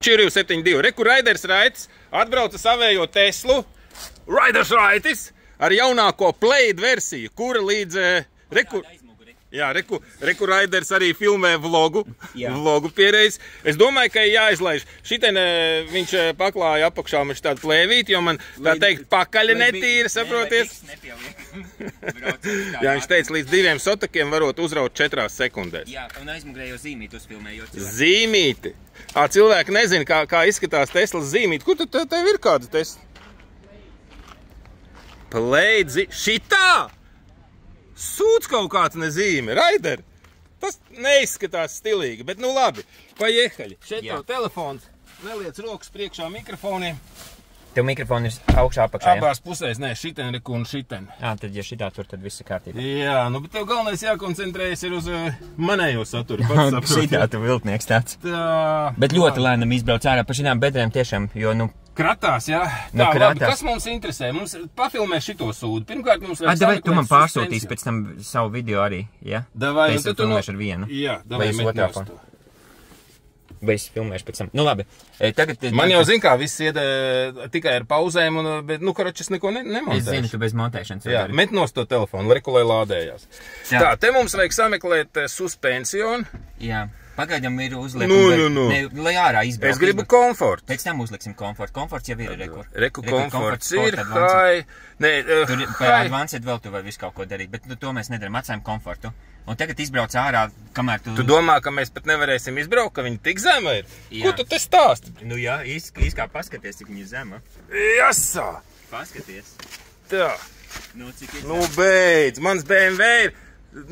472. Reku Raiders Raitis atbrauca savējo Teslu. Raiders Raitis ar jaunāko Plaid versiju, kura līdz Reku Raiders arī filmē vlogu piereiz. Es domāju, ka jāizlaiž. Šitien viņš paklāja apakšā man tādu plēvīti, jo man, tā teikt, pakaļa netīra, saproties? Jā, viņš teica, līdz 2 sotakiem varot uzraut 4 sekundēs. Jā, un aizmugurējo zīmīti uzfilmējot. Zīmīti? Cilvēki nezina, kā izskatās Teslas zīmīti. Kur tad tev ir kāda Tesla? Plaid šitā! Sūds kaut kāds nezīme, Raider. Tas neizskatās stilīgi, bet nu labi. Paiehaļi. Šeit tev telefons. Neliec rokas priekšā mikrofoniem. Tev mikrofoni ir augšā apakšā, jā? Abās pusēs, nē, šiten reku un šiten. Tad, ja šitā tur, tad viss ir kārtībā. Jā, nu, bet tev galvenais jākoncentrējas ir uz manējo saturu. Šitā tu viltnieks tāds. Tā. Bet ļoti lēnam izbrauc ārā pa šitām bedrēm tiešām, jo, nu... Kratās, jā? Tā, labi, kas mums interesē? Mums pafilmē šito sūdu. Pirmkārt, mums vajag davai, tu man pārsūtīsi pēc tam savu video arī, ja? Davai, un tad tu filmēšu ar vienu. Jā, davai, metņos to. Vai es filmēšu pēc tam? Nu labi. Tagad... Man jau zin kā, viss ied tikai ar pauzēm, bet, nu, karačs neko nemontēšu. Es zinu, tu bez montēšanas. Jā, metnos to telefonu, rekulē lādējās. Tā, te mums vajag sameklēt suspensionu. Jā. Pagaidām ir uzliekumi, lai ārā izbraukt. Es gribu komfortu. Pēc tam uzliksim komfortu. Komforts jau ir rekur. Reku komforts ir, high. Tur par advanced vēl tu vai visu kaut ko darīt, bet to mēs nedaram, atstājam komfortu. Un tagad izbrauc ārā, kamēr tu... Tu domā, ka mēs pat nevarēsim izbraukt, ka viņi tik zema ir? Ko tu te stāsti? Nu jā, izkā paskaties, cik viņa zema. Jasā! Paskaties. Tā. Nu, cik ir nu beidz, mans BMW ir...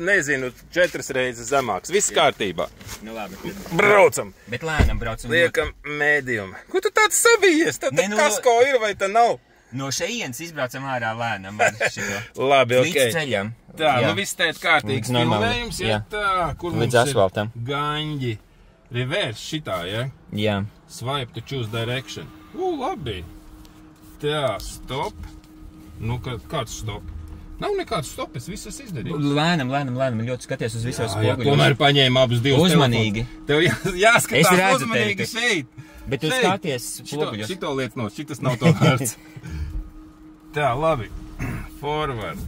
Nezinu, 4 reizes zemāks. Viss kārtībā. Nu labi. Braucam. Bet lēnam braucam. Liekam medium. Ko tu tāds sabijies? Tad kasko ir vai tā nav? No šeienes izbraucam ārā lēnam. Labi, ok. Līdz ceļam. Tā, nu viss tēt kārtīgs filmējums. Kur līdz asfaltam. Gaņģi. Reverse šitā, ja? Jā. Swipe to choose direction. Labi. Tā, stop. Nu, kāds stop? Nav nekāds stop, es visas izdarīju. Lēnam, ļoti skaties uz visos spoguļos. Tomēr paņēma abus divus uzmanīgi. Telefonus. Tev jāskatās uzmanīgi šeit. Bet tu skaties spoguļos. Šito liec no, šitas nav to vērts. Tā, labi. Forward.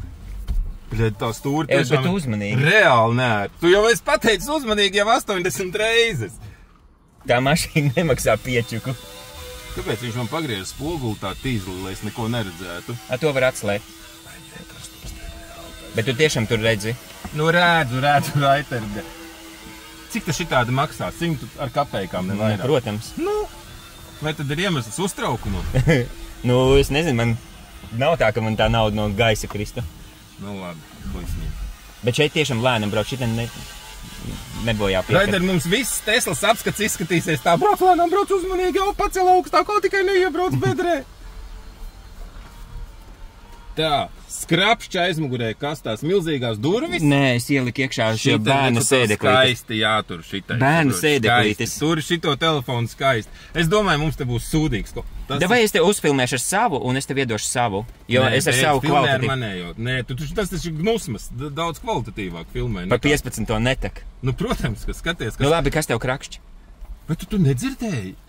Tā stūri tiešām bet uzmanīgi. Reāli nē. Tu jau esi pateicis uzmanīgi jau 80 reizes. Tā mašīna nemaksā piečuku. Kāpēc viņš man pagrieza spoguli tā tīzli, lai es neko neredzētu? To var atslēgt. Bet tu tiešām tur redzi? Nu, redzu, Raiterga. Cik tas šitādi maksā? 100 ar kapeikām nevairāk? Nu, protams. Nu, vai tad ir iemesls uztraukumu? Nu, es nezinu, man nav tā, ka man tā nauda no gaisa kristu. Nu, labi, puisnīgi. Bet šeit tiešām lēnam brauc, šitam nebojā piekart. Raider, mums viss Teslas apskats izskatīsies tā, brauc lēnām, brauc uzmanīgi, jau pacel augstāk, ko tikai neiebrauc bedrē. Tā, skrapšķi aizmugurē, kas tās milzīgās durvis? Nē, es ieliku iekšā šo bērna sēdeklītes. Skaisti jātur šitai. Bērna sēdeklītes. Tur šito telefonu skaisti. Es domāju, mums te būs sūdīgs. Davai es te uzfilmēšu ar savu, un es tev iedošu savu, jo es ar savu kvalitatīvu. Nē, tas taču gnusmas, daudz kvalitatīvāk filmē. Par 15 to netak. Nu, protams, ka skaties. Nu labi, kas tev krakšķi? Bet tu nedzirdēji?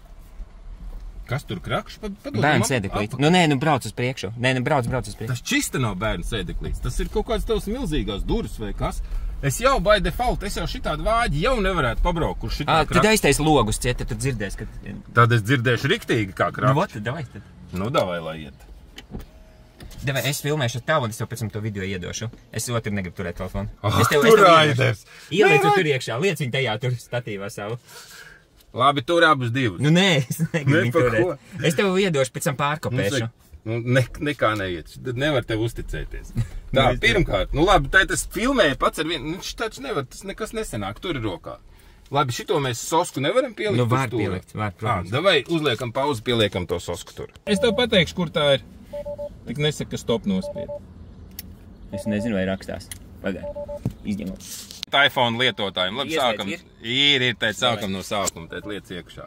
Kas tur krakšķi? Bērnu sēdeklīte. Nu, nē, nu brauc uz priekšu. Nē, nu brauc uz priekšu. Tas čista nav bērnu sēdeklītes. Tas ir kaut kāds tavs milzīgās durvis vai kas. Es jau by default, es jau šitādi vāģi jau nevarētu pabraukt, kur šitā krakšķi. Tad aiztais logus ciet, tad dzirdēs, ka... Tad es dzirdēšu riktīgi kā krakšķi. Nu, vot, davai tad. Nu, davai, lai iet. Davai, es filmēšu ar tavu, un es tev pēc tam to video iedošu. Es otru negribu turēt telefonu. Tur Raiders. Ieliec tur iekšā, liec viņu tajā tur statīvā savu. Labi, tur abus divus. Nu, nē, es negribu viņu turēt. Es tev iedošu, pēc tam pārkopēšu. Nu, nekā neiet. Nevar tev uzticēties. Tā, pirmkārt, nu labi, tā tas filmēja pats ar vienu. Nu, tāds nevar, tas nekas nesenāk, tur ir rokā. Labi, šito mēs sosku nevaram pielikt. Nu, var pielikt, var, protams. Davai, uzliekam pauzi, pieliekam to sosku tur. Es tev pateikšu, kur tā ir. Tik nesaka, ka stop nospied. Es nezinu, vai rakstās. Pagaid, izņemot. iPhone lietotājiem. Labi, sākam. Ir, tēt, sākam no sākuma, tēt liec iekšā.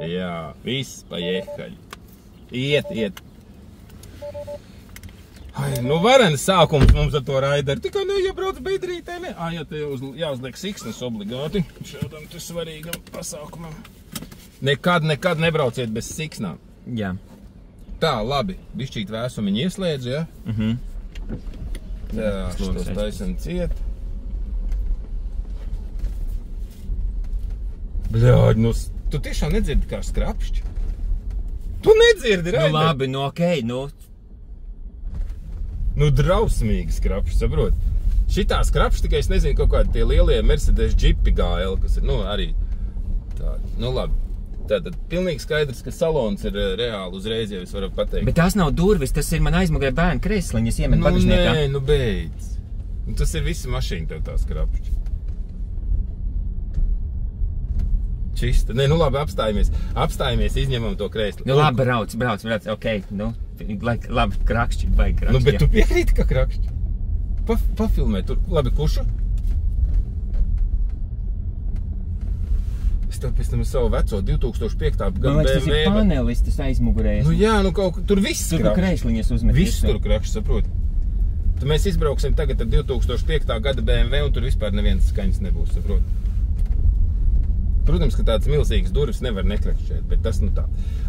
Jā, viss paiehaļi. Iet. Ai, nu varens sākums mums ar to Raideru. Tikai neiebrauc beidrītē, ne? Jā, te jāuzliek siksnes obligāti. Šādam te svarīgam pasākumam. Nekad nebrauciet bez siksnām. Jā. Tā, labi. Bišķīt vēsumiņi ieslēdz, ja? Tā, šitos taisam ciet. Bļāģ, nu, tu tiešām nedzirdi kā skrapšķi? Tu nedzirdi, Raider? Nu labi, nu okei, nu. Nu, drausmīgi skrapšķi, saprot? Šitā skrapšķi tikai es nezinu kaut kādi tie lielie Mercedes Jeepi GL, kas ir, nu, arī tādi. Nu, labi. Tātad pilnīgi skaidrs, ka salons ir reāli uzreiz, ja es varu pateikt. Bet tās nav durvis, tas ir man aizmugurē bērnu kresliņas iemet bagažniekā. Nē, nu beidz. Nu, tas ir visi mašīna tev tā skrapšķi. Čista. Nē, nu labi, apstājamies, izņemam to kresli. Nu labi, brauc, okei, nu, labi, krakšķi, vai krakšķi. Nu, bet tu piekrīti, ka krakšķi? Pafilmē tur, labi, kušu? Es tev pēc tam savu veco 2005. gadu BMW. Man liekas, tas ir panelis, tas aizmugurējas. Nu jā, nu kaut tur viss tur krakšķi. Tur kresliņas uzmet. Viss tur krakšķi, saprot. Tad mēs izbrauksim tagad ar 2005. gada BMW un tur vispār neviens skaņas nebūs, saprot. Protams, ka tāds milzīgs durvis nevar nekrakšķēt, bet tas nu tā.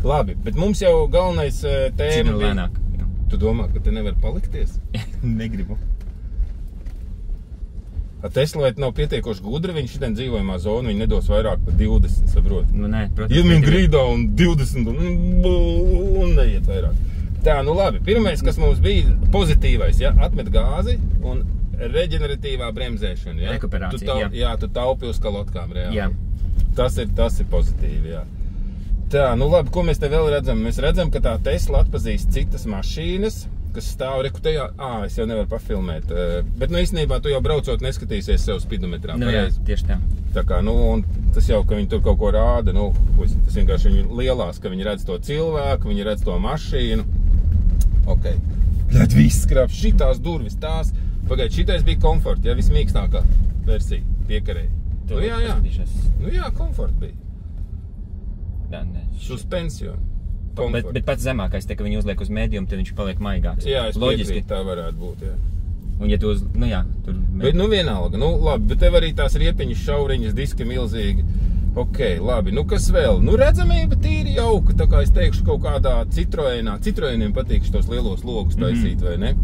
Labi, bet mums jau galvenais tēma bija. Lēnāk. Tu domā, ka te nevar palikties? Negribu. Tesla nav pietiekoši gudra, viņš šitien dzīvojumā zonu, viņi nedos vairāk par 20, saprot. Nu nē, protams. Iemien grīdā un 20 un neiet vairāk. Tā, nu labi, pirmais, kas mums bija pozitīvais, ja, atmet gāzi un reģeneratīvā bremzēšana, ja. Rekuperācija, jā. Jā, tu taupi uz kalotkām reāli. Jā. Tas ir pozitīvi, jā. Tā, nu labi, ko mēs te vēl redzam? Mēs redzam, ka tā Tesla atpazīst citas mašīnas, kas stāv rekutējā. Es jau nevaru pafilmēt. Bet, nu, īstenībā tu jau braucot neskatīsies sev spidometrā. Nu jā, tieši tā. Tā kā, nu, un tas jau, ka viņi tur kaut ko rāda, nu, tas vienkārši viņi lielās, ka viņi redz to cilvēku, viņi redz to mašīnu. Ok. Bļaļ, viss skrāp, šitās durvis, tās. Pagaid, šitais bija komfort, ja, vismīkstākā versija, piekarēja. Nu, jā. Nu, jā, komfort bija. Suspension. Bet pats zemākais, te, ka viņi uzliek uz medium, tad viņš paliek maigāks. Jā, es piekrītu, tā varētu būt, jā. Un ja tu nu jā, tur... Bet, nu, vienalga, nu, labi, bet tev arī tās riepiņas šauriņas, diski milzīgi. Ok, labi, nu, kas vēl? Nu, redzamība tīri jauka, tā kā es teikšu kaut kādā Citroenā. Citroeniem patīk šitos lielos logus taisīt, vai ne?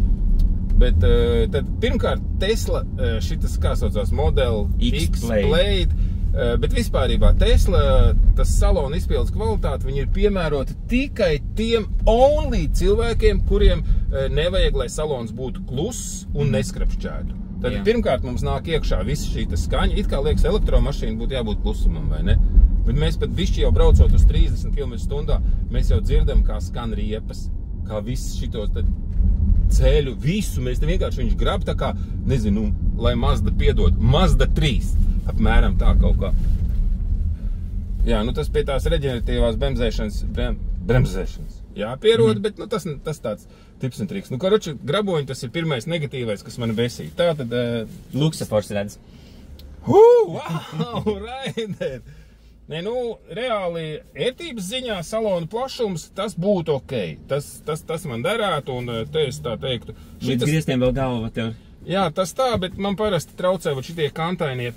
Bet, tad, pirmkārt, Tesla, šitas, kā saucās, Model X-Blade, bet vispārībā Tesla, tas salona izpildes kvalitāte, viņi ir piemēroti tikai tiem only cilvēkiem, kuriem nevajag, lai salons būtu kluss un neskrapšķētu. Tad pirmkārt mums nāk iekšā visa šī skaņa, it kā liekas elektromašīna būtu jābūt klusumam, vai ne? Bet mēs pat višķi jau braucot uz 30 km/h, mēs jau dzirdam, kā skan riepas, kā viss šitos tad ceļu, visu, mēs te vienkārši viņš grab tā kā, nezinu, lai Mazda piedod, Mazda 3. Apmēram tā kaut kā. Jā, nu tas pie tās reģeneratīvās bremzēšanas jāpierod, bet nu, tas tāds tips un triks. Nu, karoči, graboņi tas ir pirmais negatīvais, kas man besīja. Tā tad... Luksafors redz. Wow, Raider! Nē, nu, reāli ērtības ziņā salona plašums, tas būtu ok. Tas man derētu, un te es tā teiktu. Līdz griestiem vēl galva tev. Jā, tas tā, bet man parasti traucē šitie kantainie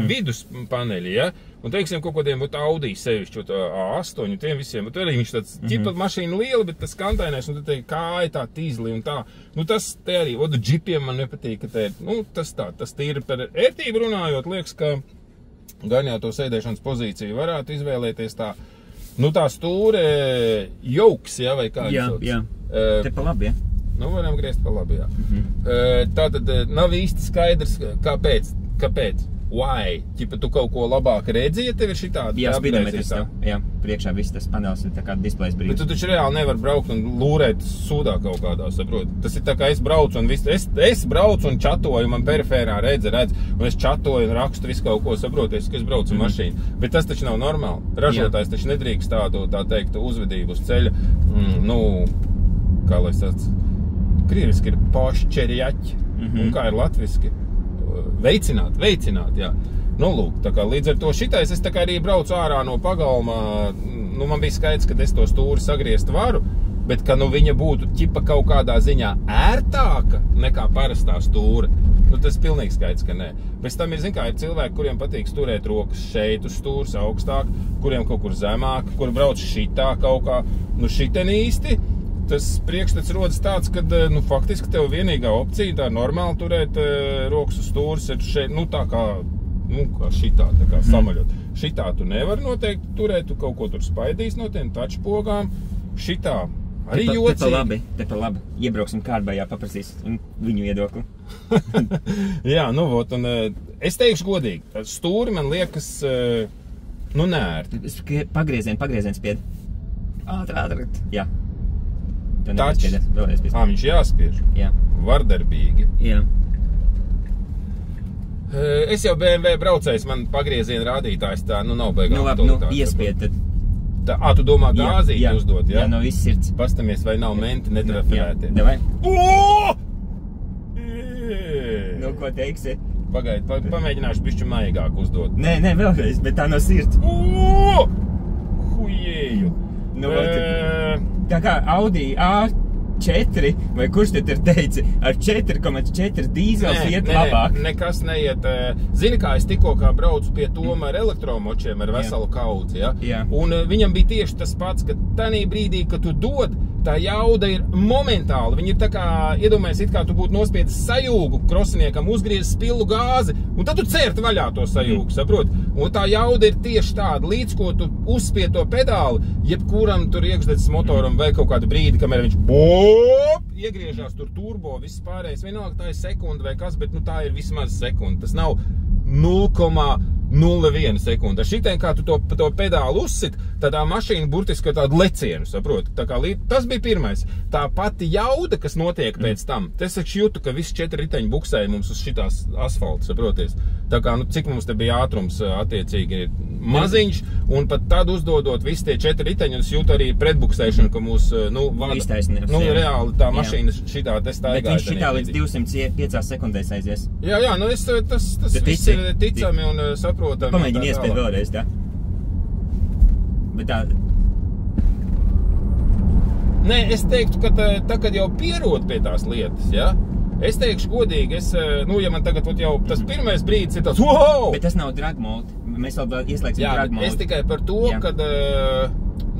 vidus paneļi, ja? Un teiksim, kaut kodiem būtu Audi sevišķi, A8, tiem visiem, bet arī viņš tāds ģipa mašīna liela, bet tas kantainais, un te kāja tā tīzli un tā. Nu, tas te arī, džipiem man nepatīk, ka te ir, nu, tas tā, tas tīri par ērtību runājot, liekas, ka gan jau to sēdēšanas pozīciju varētu izvēlēties tā, nu, tā stūre jauks, ja, vai kā? Jā, te pa labi, ja? Nu, varam griezt pa labi, jā. Tātad nav īsti skaidrs, kāpēc? Why? Ķipa, tu kaut ko labāk redzi, ja tev ir šitādi? Jā, spidometris tev. Jā, priekšā viss tas panelis ir tā kā displejs brīdis. Bet tu taču reāli nevar braukt un lūrēt sūdā kaut kādā, saproti. Tas ir tā kā es braucu un viss, es braucu un čatoju, man perifērā redz, un es čatoju un rakstu visu kaut ko, saproties, ka es braucu mašīnu. Bet tas taču nav normāli. Ražotājs taču nedrīkst tādu, tā teikt, uzvedību uz ceļa, nu, kā lai sats, krieviski ir pošķeriaķi, un kā ir latviski? Veicināt, jā. Nu, lūk, tā kā līdz ar to šitais, es tā kā arī braucu ārā no pagalmā, nu, man bija skaidrs, ka es to stūri sagriezt varu, bet ka nu viņa būtu ķipa kaut kādā ziņā ērtāka nekā parastā stūra. Nu, tas pilnīgi skaidrs, ka nē. Pēc tam ir, zin kā, ir cilvēki, kuriem patīk turēt rokas šeit uz stūras augstāk, kuriem kaut kur zemāk, kuri brauc šitā kaut kā. Nu, šiten īsti, tas priekšstats rodas tāds, ka, nu, faktiski tev vienīgā opcija tā normāli turēt rokas uz stūras ir šeit, nu, tā kā, nu, kā šitā, tā kā samaļot. Šitā tu nevari noteikti turēt, tu kaut ko tur spaidīs no tiem tačpogām. Šitā arī jocīgi. Te pa labi. Iebrauksim kārbājā, paprasīs viņu viedokli. Jā, nu, vot, un es teikšu godīgi, stūri man liekas, nu, nērti. Pagrieziens pied. Ātrāk. Jā. Tačs. Viņš jāspiež. Jā. Vardarbīgi. Jā. Es jau BMW braucējs, man pagrieziena rādītājs tā, nu, nav beigā. Nu, labi, nu, iespied tad. Tā, tu domā gāzīt uzdot, jā? Jā, no viss sirds. Pastamies, vai nav menti netraferētie. Davai. O! Nu, ko teiksi? Pagaid, pamēģināšu bišķi maigāk uzdot. Nē, vēlreiz, bet tā no sirds. O! Hujēju. Nu, tā kā Audi A4, vai kurš te ir teici, ar 4,4 dīzels iet labāk? Nekas neiet. Zini, kā es tikko kā braucu pie Toma ar elektromočiem, ar veselu kaudzi, ja? Jā. Un viņam bija tieši tas pats, ka tanī brīdī, kad tu dod, tā jauda ir momentāli. Viņi ir tā kā, iedomājies, it kā tu būtu nospiedis sajūgu krosiniekam, uzgriezis spilu gāzi, un tad tu cērt vaļā to sajūgu, saprot? Un tā jauda ir tieši tāda, līdz ko tu uzspied to pedāli, jebkuram tur iekšdedzes motoram vai kaut kādu brīdi, kamēr viņš iegriežās tur turbo, viss pārējais. Vienalga tā ir sekunda vai kas, bet nu tā ir vismaz sekunda. Tas nav 0,01 sekunda. Šitien, kā tu to pedālu uzsit, tādā mašīna burtiski tādu lecienu, saproti. Tā kā tas bija pirmais. Tā pati jauda, kas notiek pēc tam, es jūtu, ka visi 4 riteņi buksēja mums uz šitās asfalta, saproties. Tā kā, nu, cik mums te bija ātrums attiecīgi maziņš, un pat tad uzdodot visi tie 4 riteņi, un es jūtu arī pretbuksēšanu, ka mūs, nu, vada. Nu, reāli tā mašīna šitā te staigāja. Bet viņš šitā līdz 205 sekundēs aizies. Jā, nu, tas viss ir ticami un saprotami. Pamēģini iespied vēlreiz, tā? Bet tā... Nē, es teiktu, ka tā, kad jau pierod pie tās lietas, ja? Es teikšu godīgi, nu, ja man tagad jau tas pirmais brīdis ir tāds, wow! Bet tas nav drag mode. Mēs vēl ieslēgsim drag mode. Jā, es tikai par to, kad,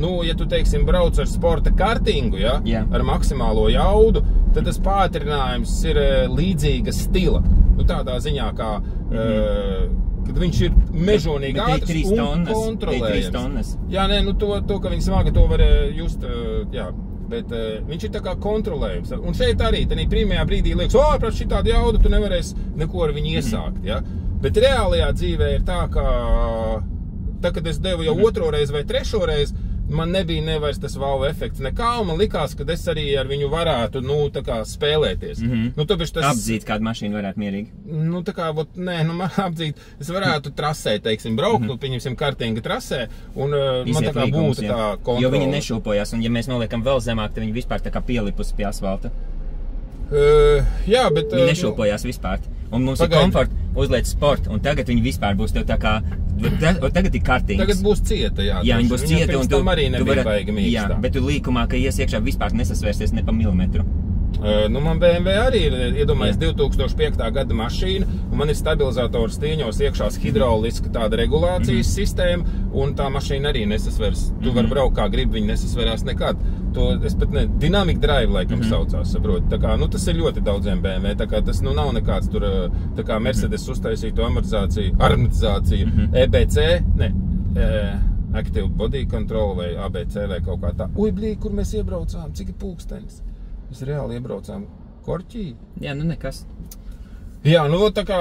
nu, ja tu, teiksim, brauc ar sporta kartingu, ja? Ar maksimālo jaudu, tad tas pātrinājums ir līdzīga stila. Nu, tādā ziņā, kā, kad viņš ir mežonīgi ātrs un kontrolējams. Jā, nē, nu, to, ka viņi smaga, to var just, jā. Bet viņš ir tā kā kontrolējums. Un šeit arī, tenī pirmajā brīdī liekas, prāt, šitādi jauda, tu nevarēsi neko ar viņu iesākt, ja? Bet reālajā dzīvē ir tā, ka, kad es devu jau otro reizi vai trešo reizi, man nebija nevairs tas wow efekts nekā, un man likās, ka es arī ar viņu varētu, nu, tā kā spēlēties. Nu, tas... Apdzīt kādu mašīnu varētu mierīgi? Nu, tā kā, nē, nu, man apdzīt, es varētu trasē, teiksim, braukt, pieņemsim kartinga trasē, un man tā kā būtu tā kontrole. Jo viņi nešūpojās, un ja mēs noliekam vēl zemāk, tad viņi vispār tā kā pielipus pie asfalta. Jā, bet... Viņi nešūpojās vispār. Un mums ir komfort, uzliec sportu, un tagad viņi vispār būs tev tā kā... Tagad ir kartings. Tagad būs cieta, jā. Jā, viņi būs cieta, un tu... arī nebija baigi mīkstā. Jā, bet tu līkumā, ka ies iekšā vispār nesasvērsties ne pa milimetru. Nu, man BMW arī ir, iedomājies, 2005. gada mašīna, un man ir stabilizators stīņos iekšās hidrauliska tāda regulācijas sistēma, un tā mašīna arī nesasvers. Tu var braukt kā grib, viņi nesasverās nekad. Es pat ne, Dynamic Drive laikam saucās, saproti. Tā kā, nu, tas ir ļoti daudziem BMW, tā kā tas, nu, nav nekāds tur, tā kā Mercedes uztaisītu amortizāciju, EBC, ne, Active Body Control vai ABC vai kaut kā tā. Uj, blī, kur mēs iebraucām, cik ir pulkstenis? Mēs reāli iebraucām Korķī. Jā, nu nekas. Jā, nu tā kā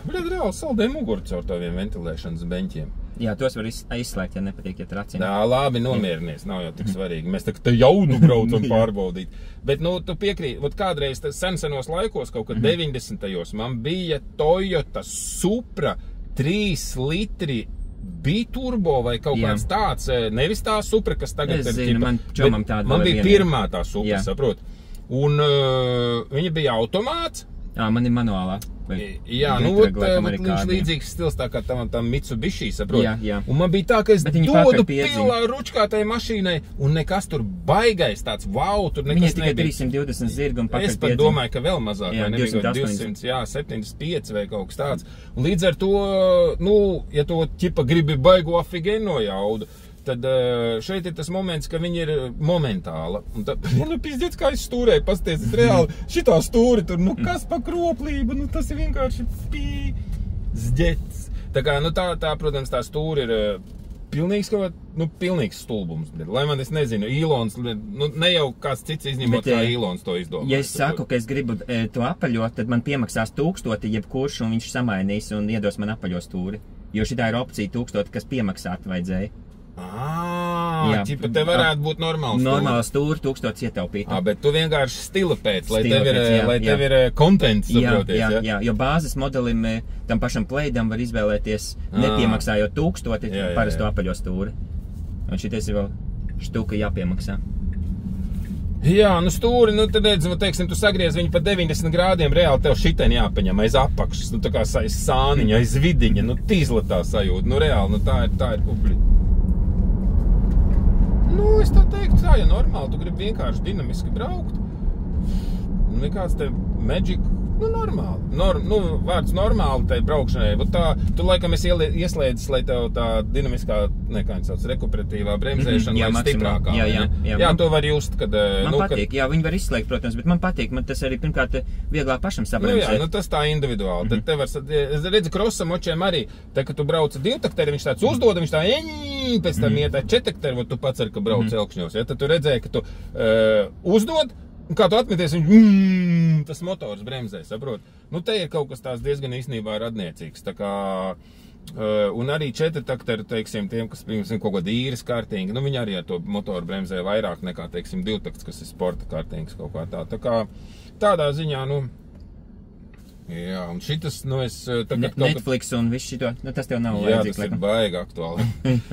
reāli saldē muguru caur tādiem ventilēšanas beņķiem. Jā, tos var izslēgt, ja nepatīk, ja tracina. Jā, labi, nomierinies, nav jau tik svarīgi. Mēs te jaudu braucam pārbaudīt. Bet, nu, tu piekrīt, kādreiz senos laikos, kaut kad 90. man bija Toyota Supra 3 litri biturbo vai kaut kāds tāds, nevis tā Supra, kas tagad ir zinu, man bija pirmā tā Supra, saprot. Un viņa bija automāts, Jā, man ir manuālā. Jā, nu, viņš līdzīgs stils tā kā tam Mitsubishi, saprot? Jā. Un man bija tā, ka es dodu pilā ručkā tai mašīnai, un nekas tur baigais tāds, wow, tur nekas nebija. Viņai tikai 320 zirgi un pakaļ 5. Es pat domāju, ka vēl mazāk, jā, vai nebija 275 vai kaut kas tāds. Un līdz ar to, nu, ja to ķipa gribi baigo afigeno jaudu, tad šeit ir tas moments, ka viņi ir momentāla. Un tad, nu, pizdiec, kā es stūrēju, pasties, es reāli šitā stūri tur, nu, kas pa kroplību, nu, tas ir vienkārši pizdiec. Tā kā, nu, tā, protams, tā stūri ir pilnīgs kaut, nu, pilnīgs stulbums. Lai man, es nezinu, Ilons, nu, ne jau kāds cits izņemot, kā Ilons to izdomā. Ja es saku, ka es gribu to apaļot, tad man piemaksās 1000, jebkurš, un viņš samainīs un iedos man apaļo stūri. Jo šitā ir opcija 1000, kas piemaksāt vajadzēja. Ķipa, te varētu būt normāls stūri. Normāls stūri 1000 ietaupīt. Bet tu vienkārši stila pēc, lai tev ir kontents, saproties, jā, jo bāzes modelim tam pašam pleidam var izvēlēties nepiemaksājot 1000 parasto apaļo stūri. Un šitais ir vēl štuka jāpiemaksā. Jā, nu stūri, nu tad redz, teiksim, tu sagriez viņu pa 90 grādiem, reāli tev šitien jāpaņem aiz apakšas, nu tā kā aiz sāniņa, aiz vidiņa, nu tīzla tā sajūta, nu reāli, nu tā ir publika. Nu, es tā teiktu, tā, ja normāli, tu gribi vienkārši dinamiski braukt. Nekāds te magic, nu, normāli. Nu, vārds normāli tai braukšanai. Tā, tu laikam esi ieslēdzis, lai tev tā dinamiskā, nekā sauc, rekuperatīvā bremzēšana, lai stiprākā. Jā, to var just, kad... Man patīk, jā, viņi var izslēgt, protams, bet man patīk, man tas arī pirmkārt vieglāk pašam sabremzēt. Nu jā, nu tas tā individuāli. Tad te var, es redzu, krosam očiem arī, tā, ka tu brauc divtakteri, viņš tāds uzdod, viņš tā pēc tam iet četakteru, tu pats ar, ka brauc elkšņos. Ja? Tad tu redzēji, ka tu uzdod, un kā tu atmeties, viņš tas motors bremzē, saprot? Nu, te ir kaut kas tās diezgan īstenībā radniecīgs, tā kā, un arī četrtakteru, teiksim, tiem, kas, piemēram, kaut kāda īres kārtīgi, nu, viņi arī ar to motoru bremzē vairāk nekā, teiksim, divtakts, kas ir sporta kārtīgs kaut kā tā. Tā kā, tādā ziņā, nu, jā, un šitas, nu, es... Netflix un viss šito, nu, tas tev nav vajadzīgs. Jā, tas ir baigi aktuāli.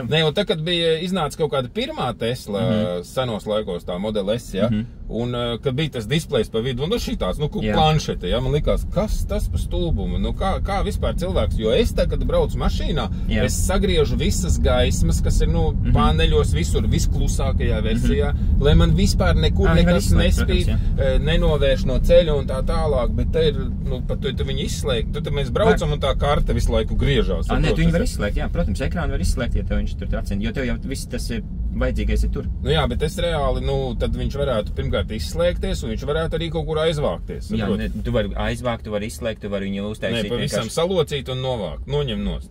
Ne, jau tā, kad bija iznāca kaut kāda pirmā Tesla senos laikos, tā Model S, ja, un kad bija tas displejs pa vidu, un nu šitās, nu, planšete, ja, man likās, kas tas pa stulbumu, nu, kā vispār cilvēks, jo es tā, kad braucu mašīnā, es sagriežu visas gaismas, kas ir, nu, paneļos visur, visklusākajā versijā, lai man vispār nekur nekas nespīd, nenovērš no ceļa un tā tālāk, bet te ir, nu, pat tu viņu izslēgt, tad mēs braucam un tā karte visu laiku griežās. Nē, tu viņu var izslēgt, jā, protams, ekrānu var izslēgt, ja tev viņš tur atcend, jo tev jau viss tas ir vajadzīgais ir tur. Nu jā, bet es reāli, nu, tad viņš varētu pirmkārt izslēgties un viņš varētu arī kaut kur aizvākties. Jā, ne, tu vari aizvākt, tu vari izslēgt, tu vari viņu uztaisīt. Nē, pavisam salocīt un novākt, noņem nost.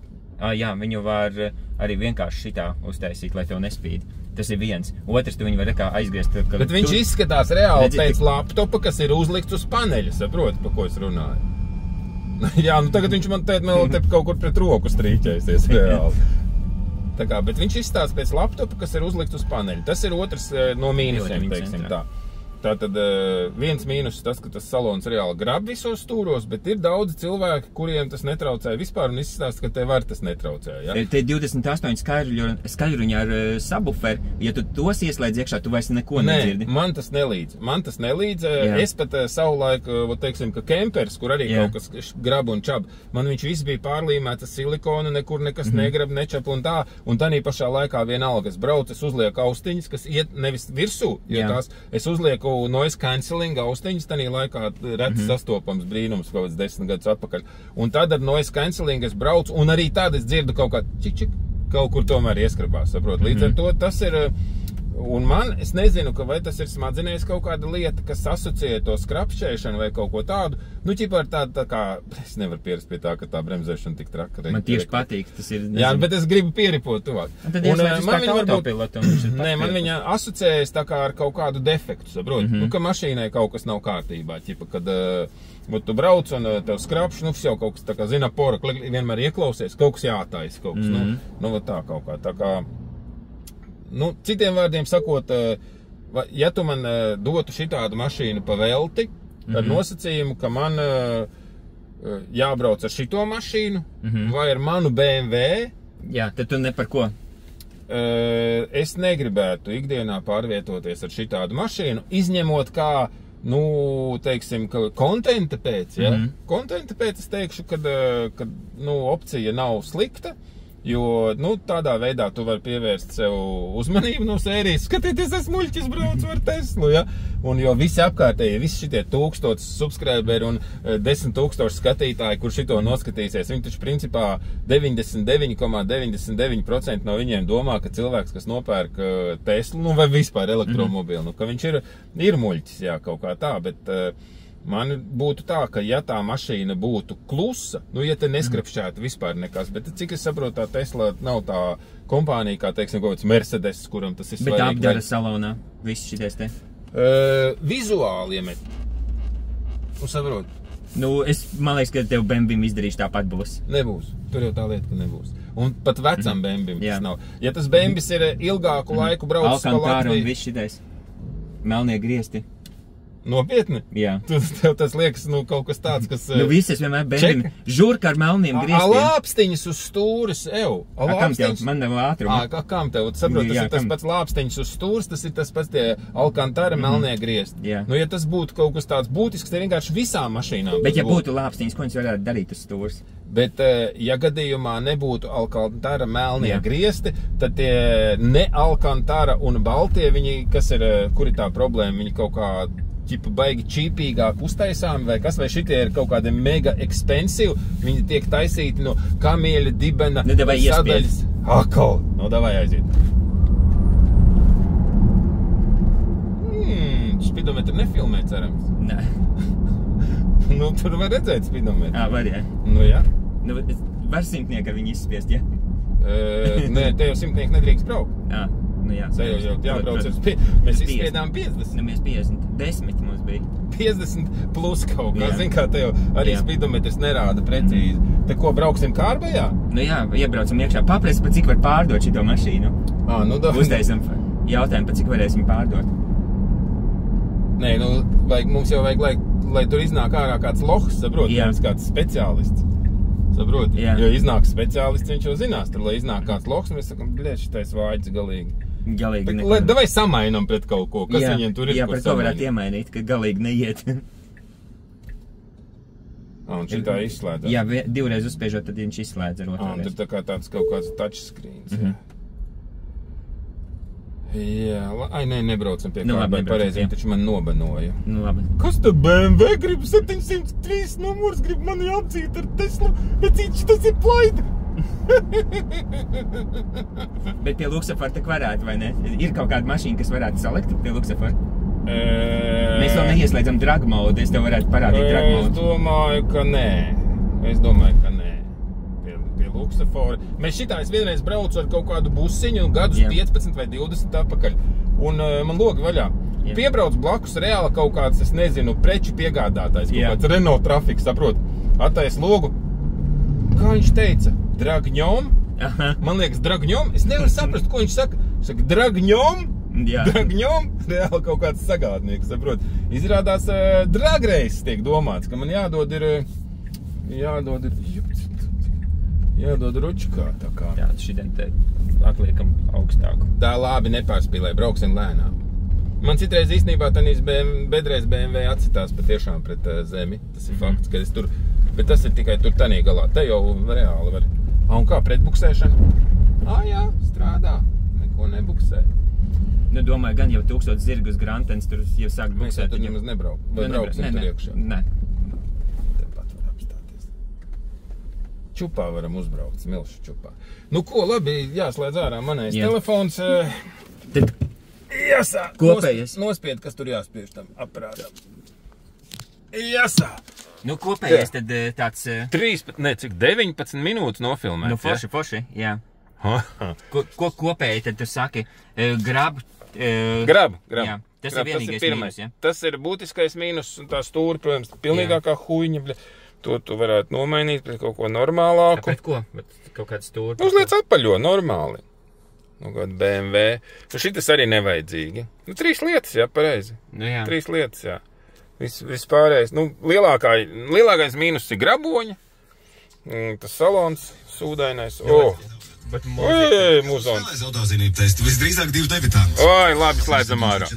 Jā, viņu var arī vienkārši šitā uztaisīt, lai tev nespīd. Tas ir viens. Otrs, tu viņu var kā aizgriezt. Bet viņš izskatās reāli pēc laptopa, kas ir uzlikts uz paneļa, saproti, pa ko es runāju. Jā, nu tagad viņš man te kaut kur pret roku strīķēsies reāli. Tā kā, bet viņš izstāsta pēc laptopa, kas ir uzlikts uz paneļa. Tas ir otrs no mīnusiem, teiksim tā. Tātad viens mīnus tas, ka tas salons reāli grab visos stūros, bet ir daudzi cilvēki, kuriem tas netraucēja vispār un izstāsta, ka tev var tas netraucēja. Ja? Te 28 skaļruņi ar subwooferu, ja tu tos ieslēdz iekšā, tu vairs neko nedzirdi. Man tas nelīdz. Es pat savulaik, teiksim, ka kempers, kur arī kaut kas grab un čab, man viņš viss bija pārlīmēts silikonu, nekur nekas negrab, nečap un tā, un tanī pašā laikā vienalga, es braucu, es uzlieku austiņas, kas iet nevis virsū, jo tās, es uzlieku noise cancelling austiņas, tanī laikā reti sastopams brīnums kaut kāds 10 gadus atpakaļ. Un tad ar noise cancelling es braucu, un arī tad es dzirdu kaut kā čik, kaut kur tomēr ieskrabās, saprot. Līdz ar to tas ir, un man, es nezinu, ka vai tas ir smadzenēs kaut kāda lieta, kas asociē to skrapšķēšanu vai kaut ko tādu, nu ķipā ir tā kā, es nevaru pierast pie tā, ka tā bremzēšana tik traka. Man tieši patīk, tas ir, nezinu. Jā, bet es gribu pieripot tuvāk. Un tad ieslēdz uz tā autopilotu. Nē, man viņa asociējas tā kā ar kaut kādu defektu, saprot, nu, ka mašīnai kaut kas nav kārtībā, ķipa, kad tu brauc un tev skrapš, nu, jau kaut kas tā kā zina pora, vienmēr ieklausies, kaut kas jātais, kaut kas, nu, tā kaut kā, tā kā. Nu, citiem vārdiem sakot, ja tu man dotu šitādu mašīnu pa velti, ar nosacījumu, ka man jābrauc ar šito mašīnu vai ar manu BMW. Jā, tad tu ne par ko. Es negribētu ikdienā pārvietoties ar šitādu mašīnu, izņemot kā nu, teiksim, ka kontenta pēc, ja? Kontenta pēc es teikšu, ka nu, opcija nav slikta, jo, nu, tādā veidā tu vari pievērst sev uzmanību no sērijas. Skatieties, es muļķis braucu ar Teslu, ja? Un jo visi apkārtēji, visi šitie 1000 subscriberi un 10,000 skatītāji, kur šito noskatīsies, viņi taču principā 99,99% no viņiem domā, ka cilvēks, kas nopērk Teslu, nu, vai vispār elektromobili, nu, ka viņš ir muļķis, jā, kaut kā tā, bet... Man būtu tā, ka ja tā mašīna būtu klusa, nu, ja te neskrapšķētu vispār nekas, bet cik es saprotu, tā Tesla nav tā kompānija, kā, teiksim, kaut kāds Mercedes, kuram tas ir svarīgi. Bet apdara salonā, viss šities te? Vizuāli iemet. Nu, saprot. Nu, man liekas, ka tev BMW izdarīšu tāpat būs. Nebūs. Tur jau tā lieta, ka nebūs. Un pat vecam BMW tas nav. Ja tas BMW ir ilgāku laiku braucis pa Latviju... Alcantara un viss šitais. Melnie griesti. Nopietni? Jā. Tev tas liekas, nu, kaut kas tāds, kas... Nu, visas vienmēr BMW žurka ar melniem griestiem. Lāpstiņas uz stūras, Kam tev? Man nav ātruma. Kam tev? Saprot, tas ir tas pats lāpstiņas uz stūras, tas ir tas pats tie Alcantara melnie griesti. Jā. Nu, ja tas būtu kaut kas tāds būtisks, te vienkārši visām mašīnām. Bet ja būtu lāpstiņas, ko viņš varētu darīt uz stūras? Bet, ja gadījumā nebūtu Alcantara melnie griesti, tad tie ne Alcantara un baltie, viņi, kas ir, kur ir tā problēma, viņi kaut kā ķipa baigi čīpīgāk uztaisāmi, vai kas, vai šitie ir kaut kādi mega expensive, viņi tiek taisīti no kamieļa, dibena, sadaļas. Akal! No, davai aiziet. Spidometru nefilmē, cerams. Nē. Nu, tur var redzēt spidometru. Var, jā. Nu, jā. Nu, var simtnieku ar viņu izspiest, jā? Nē, te jau simtnieku nedrīkst braukt. Nu jā, te jau jābrauc ar mēs izspiedām 50. Nu, mēs 50. 10 mums bija. 50 plus kaut kā, zin kā te jau arī spidometrs nerāda precīzi. Te ko, brauksim kārbajā? Nu jā, iebraucam iekšā. Paprasti, pa cik var pārdot šito mašīnu. Nu da. Uztaisam jautājumu, pa cik varēsim pārdot. Nē, nu, mums jau vajag, lai tur iznāk ārā kāds lohs, saprot, kāds speciālists. Saprot, jo iznāk speciālists, viņš jau zinās, tur, lai iznāk kāds lohs, mēs sakam, bļēt, šitais vāģis galīgi. Galīgi nekā. Lai davai samainam pret kaut ko, kas viņiem tur ir, jā, pret to varētu iemainīt, ka galīgi neiet. Un šitā izslēdzās. Jā, divreiz uzspiežot, tad viņš izslēdz ar otrā reizi. Tur tā kā tāds kaut kāds touchscreens, Jā, nē, nebraucam pie kārbē pareizi, taču man nobanoja. Nu, labi. Kas te BMW grib 703 numurs, grib mani apdzīt ar Teslu, bet cīči tas ir plaida. Bet pie Luxafar tak varētu, vai ne? Ir kaut kāda mašīna, kas varētu salikt pie Luxafar? Mēs vēl neieslēdzam drag mode, es tev varētu parādīt drag mode. Es domāju, ka nē. Pie Luxafora. Mēs es vienreiz braucu ar kaut kādu busiņu gadus 15 vai 20 atpakaļ. Un man logi vaļā. Piebrauc blakus reāli kaut kāds, es nezinu, preču piegādātājs, kaut kāds Renault Traffic, saprot. Attais logu. Kā viņš teica? Dragņom? Man liekas, dragņom? Es nevaru saprast, ko viņš saka. Viņš saka, dragņom? Dragņom? Reāli kaut kāds sagādnieks, saprot. Izrādās dragreis tiek domāts, ka man jādod ručkā tā kā. Jā, šitien te atliekam augstāku. Tā labi nepārspīlē, brauksim lēnām. Man citreiz īstenībā tanīs bedreiz BMW atsitās patiešām pret zemi. Tas ir fakts, ka es tur, bet tas ir tikai tur tanī galā. Te jau reāli var. Un kā pretbuksēšana? Jā, strādā. Neko nebuksē. Nu, domāju, gan jau 1000 zirgus grantens tur jau sāk buksēt. Mēs tur nemaz nebrauk. Vai brauksim tur iekšā? Nē. Tepat var apstāties. Čupā varam uzbraukt, smilšu čupā. Nu ko, labi, jāslēdz ārā manais telefons. Tad jāsā. Kopējies. Nospied, kas tur jāspiež tam aparātam. Jāsā. Nu, kopējies tad tāds... 19 minūtes nofilmēt. Nu, forši, jā. Ko kopēji tad tu saki? Grab. Jā, tas ir vienīgais mīnus, ja? Tas ir būtiskais mīnus un tā stūri, protams, pilnīgākā huiņa, to tu varētu nomainīt pret kaut ko normālāku. Pret ko? Kaut kāds stūri? Uzliec atpaļo, normāli. Nu, kāda BMW. Nu, šitas arī nevajadzīgi. Nu, 3 lietas, jā, pareizi. Nu, jā. 3 lietas, jā. Vispārējais. Nu, lielākais mīnus ir graboņa. Tas salons sūdainais. Mūzons. Visdrīzāk 2 debitantus. Labi, slēdzam ārā.